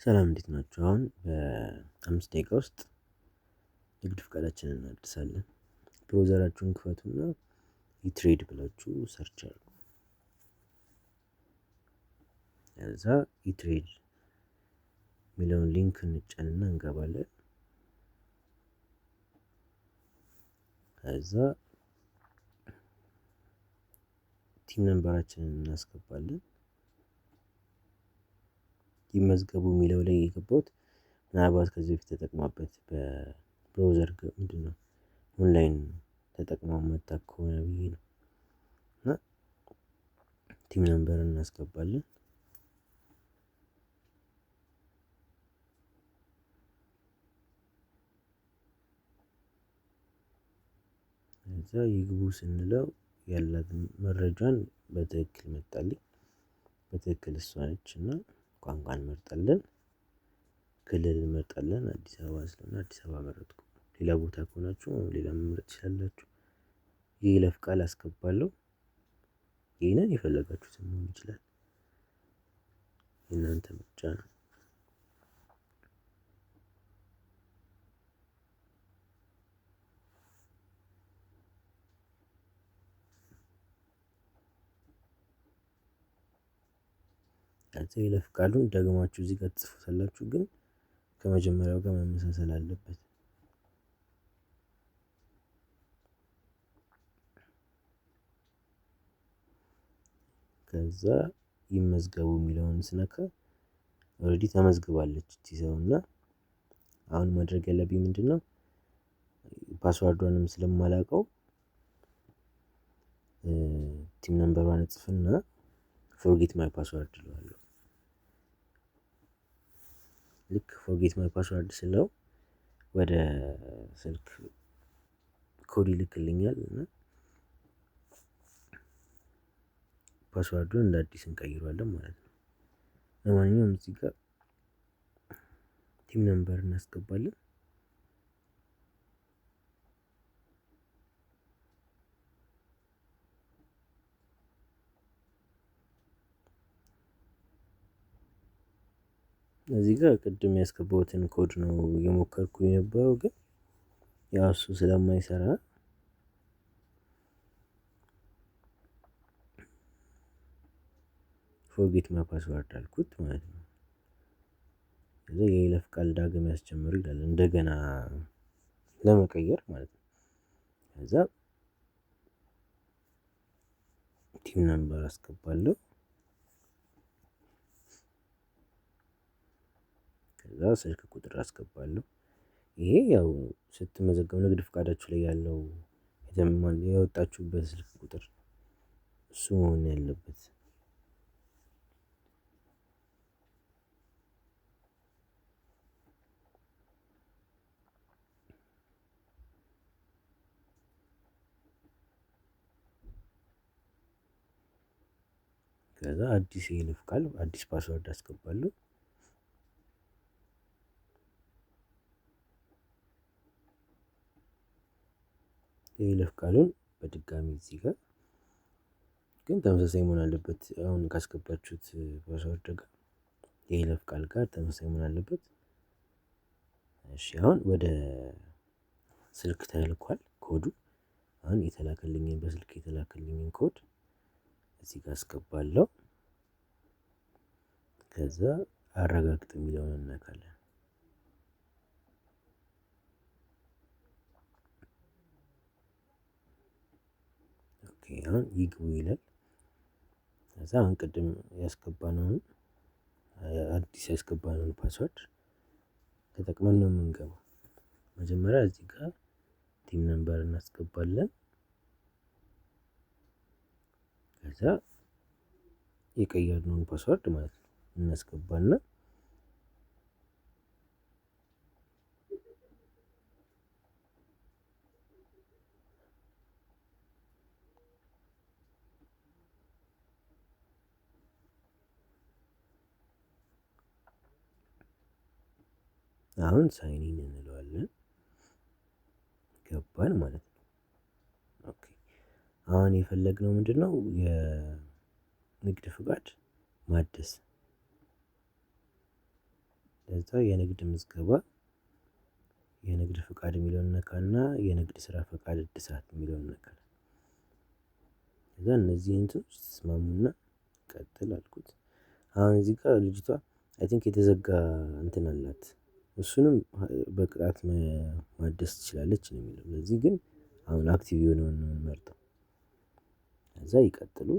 ሰላም እንዴት ናችሁ? አሁን በ5 ደቂቃ ውስጥ ንግድ ፍቃዳችንን እናድሳለን። ብሮዘራችሁን ክፈቱና ኢትሬድ ብላችሁ ሰርች አድርጉ። ከዛ ኢትሬድ የሚለውን ሊንክ እንጫንና እንገባለን። ከዛ ቲም ነምበራችንን እናስገባለን። ይመዝገቡ የሚለው ላይ የገባሁት ምናልባት ከዚህ በፊት ተጠቅማበት በብራውዘር ምንድነው ኦንላይን ተጠቅመው መታ ከሆነ ብዬ ነው። እና ቲም ነምበር እናስገባለን። ከዛ ይግቡ ስንለው ያላትን መረጃን በትክክል መጣልኝ። በትክክል እሷ ነች እና ቋንቋ እንመርጣለን። ክልል እንመርጣለን። አዲስ አበባ ስለሆነ አዲስ አበባ መረጥኩ። ሌላ ቦታ ከሆናችሁ ሌላ መምረጥ ትችላላችሁ። የይለፍ ቃል አስገባለሁ። ይሄንን የፈለጋችሁትን መሆን ይችላል። የእናንተ ምርጫ ነው። ከዛ የይለፍ ቃሉን ደግማችሁ እዚህ ጋር ትጽፉታላችሁ፣ ግን ከመጀመሪያው ጋር መመሳሰል አለበት። ከዛ ይመዝገቡ የሚለውን ስነካ ኦልሬዲ ተመዝግባለች እቺ ሰው እና አሁን ማድረግ ያለብኝ ምንድነው ፓስዋርዷንም ስለማላውቀው ቲም ነምበሯን እጽፍና ፎርጌት ማይ ፓስወርድ እለዋለሁ። ልክ ፎርጌት ማይ ፓስወርድ ስለው ወደ ስልክ ኮድ ይልክልኛል እና ፓስዋርዱን እንደ አዲስ እንቀይረዋለን ማለት ነው። ለማንኛውም እዚህ ጋር ቲም ነምበር እናስገባለን። እዚህ ጋር ቅድም ያስገባሁትን ኮድ ነው እየሞከርኩኝ የነበረው፣ ግን ያው እሱ ስለማይሰራ ፎርጌት ማይ ፓስወርድ አልኩት ማለት ነው። ከዛ የይለፍ ቃል ዳግም ያስጀምሩ ይላል፣ እንደገና ለመቀየር ማለት ነው። ከዛ ቲም ነምበር አስገባለሁ። ከዛ ስልክ ቁጥር አስገባለሁ። ይሄ ያው ስትመዘገቡ ንግድ ፍቃዳችሁ ላይ ያለው የወጣችሁበት ስልክ ቁጥር እሱ መሆን ያለበት። ከዛ አዲስ የይለፍ ቃል አዲስ ፓስወርድ አስገባለሁ። የይለፍ ቃሉን በድጋሚ እዚህ ጋር ግን ተመሳሳይ መሆን አለበት። አሁን ካስገባችሁት ፓስወርድ ጋር የይለፍ ቃል ጋር ተመሳሳይ መሆን አለበት። እሺ አሁን ወደ ስልክ ተልኳል ኮዱ። አሁን የተላከልኝን በስልክ የተላከልኝን ኮድ እዚህ ጋር አስገባለሁ። ከዛ አረጋግጥ የሚለውን እንነካለን። ኦኬ አሁን ይግቡ ይላል። ከዛ አሁን ቅድም ያስገባነውን አዲስ ያስገባነውን ፓስወርድ ተጠቅመን ነው የምንገባው። መጀመሪያ እዚህ ጋር ቲም ነምበር እናስገባለን። ከዛ የቀየርነውን ፓስወርድ ማለት ነው እናስገባና አሁን ሳይን ኢን እንለዋለን። ገባን ማለት ነው። ኦኬ አሁን የፈለግነው ምንድነው የንግድ ፍቃድ ማደስ። ከዛ የንግድ ምዝገባ የንግድ ፍቃድ የሚለውን ነካና የንግድ ስራ ፍቃድ እድሳት የሚለውን ነካል። ከዛ እነዚህ እንትኖች ተስማሙና ቀጥል አልኩት። አሁን እዚህ ጋር ልጅቷ አይ ቲንክ የተዘጋ እንትን አላት እሱንም በቅጣት ማደስ ትችላለች ነው የሚለው። ለዚህ ግን አሁን አክቲቭ የሆነውን ነው የምንመርጠው። ከዛ ይቀጥሉ።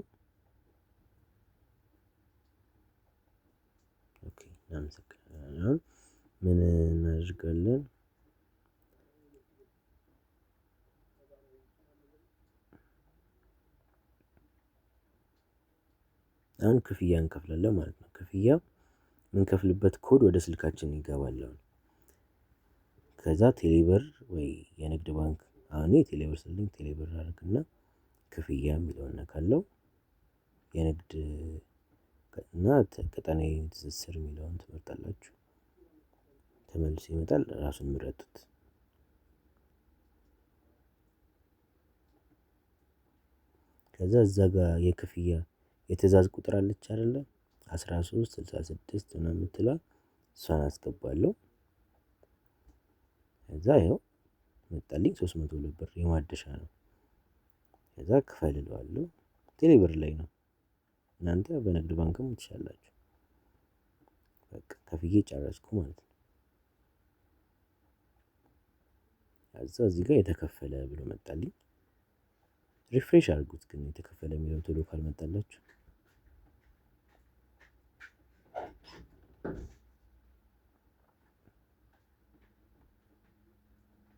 ኦኬ እናመሰግናለን። አሁን ምን እናደርጋለን? አሁን ክፍያ እንከፍላለን ማለት ነው። ክፍያ የምንከፍልበት ኮድ ወደ ስልካችን ይገባል። አሁን ከዛ ቴሌብር ወይ የንግድ ባንክ አሁን እኔ ቴሌብር ስለኝ ቴሌብር አደርግና ክፍያ የሚለውን ነካለው። የንግድ እና ቀጣናዊ ትስስር የሚለውን ትመርጣላችሁ። ተመልሶ ይመጣል ራሱን ምረጡት። ከዛ እዛ ጋር የክፍያ የትእዛዝ ቁጥር አለች አይደለ 1366 ምናምን የምትለዋ እሷን አስገባለሁ። ከዛ ይኸው መጣልኝ 302 ብር የማደሻ ነው። ከዛ ክፈል እለዋለሁ። ቴሌብር ላይ ነው። እናንተ በንግድ ባንክም ትችላላችሁ። በቃ ከፍዬ ጨረስኩ ማለት ነው። ከዛ እዚህ ጋር የተከፈለ ብሎ መጣልኝ። ሪፍሬሽ አድርጉት ግን የተከፈለ የሚለው ቶሎ ካልመጣላችሁ።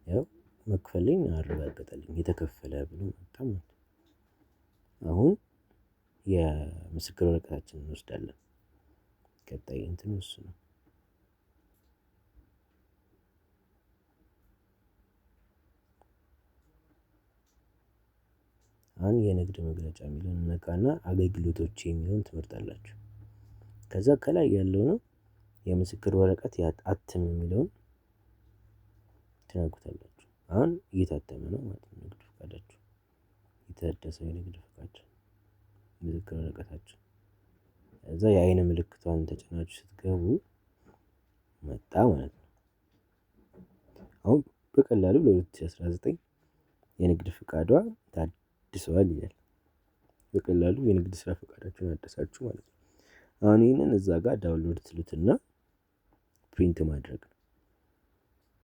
ያው መክፈሌን አረጋገጠልኝ የተከፈለ ብሎ መጣ ማለት ነው። አሁን የምስክር ወረቀታችንን እንወስዳለን። ቀጣይ እንትኑ እሱ ነው። አሁን የንግድ መግለጫ የሚለውን ነካና አገልግሎቶች የሚለውን ትመርጣላችሁ። ከዛ ከላይ ያለው ነው የምስክር ወረቀት አትም የሚለውን ትነኩታላችሁ። አሁን እየታተመ ነው ማለት ነው። ንግድ ፈቃዳችሁ የታደሰው የንግድ ፈቃድ ምስክር ወረቀታችሁ ከዛ የአይን ምልክቷን ተጭናችሁ ስትገቡ መጣ ማለት ነው። አሁን በቀላሉ ለ2019 የንግድ ፍቃዷ ታድሷል ይላል። በቀላሉ የንግድ ስራ ፈቃዳችሁን አደሳችሁ ማለት ነው። አሁን ይሄንን እዛ ጋር ዳውንሎድ ትሉትና ፕሪንት ማድረግ ነው።